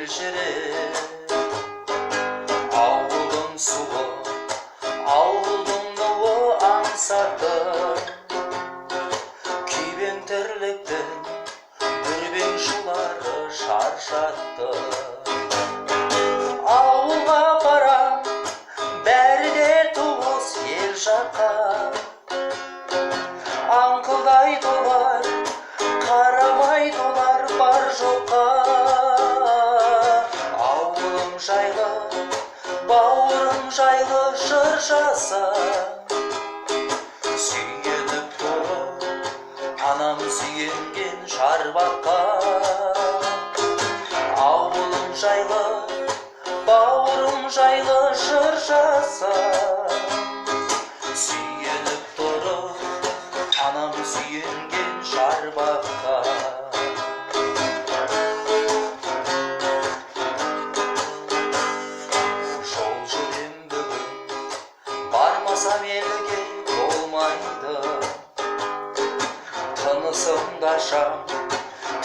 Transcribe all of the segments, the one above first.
елжіреп. Ауылдың суы, ауылдың нуы аңсатты, күйбең тірліктің дүрбең шулары шаршатты. Ауылға барам, бәрі де туыс ел жаққа, аңқылдай толар, қарамай толар бар жоққа. Ауылым жайлы, бауырым жайлы жыр жазса, сүйеніп тұрып, анам сүйенген шарбаққа. Ауылым жайлы, бауырым жайлы жыр жазса, сүйеніп тұрып, анам сүйенген шарбаққа. Жол жүрем бүгін, бармасам елге болмайды, тынысымды ашам,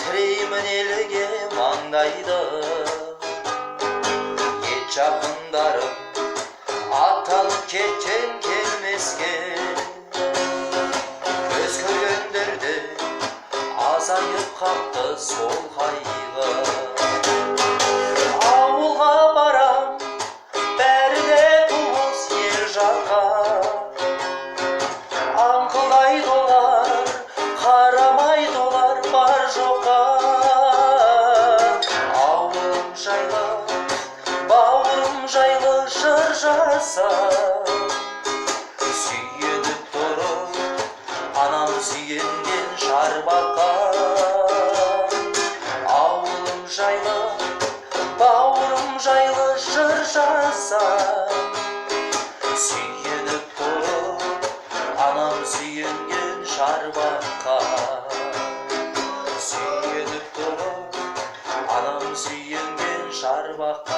тіреймін елге маңдайды. Ет жақындарым аттанып кеткен келмеске, көз көргендерде азайып қапты сол қайғы. Ауылға барам, бәрі де туыс ел жаққа, аңқылдай толар, қарамай толар бар жоққа. Ауылым жайлы, бауырым жайлы жыр жазса, сүйеніп тұрып, анам сүйенген шарбаққа. Ауылым жайлы, бауырым жайлы жыр жазса, сүйеніп тұрып, анам сүйенген шарбаққа. Сүйеніп тұрып, анам сүйенген шарбаққа.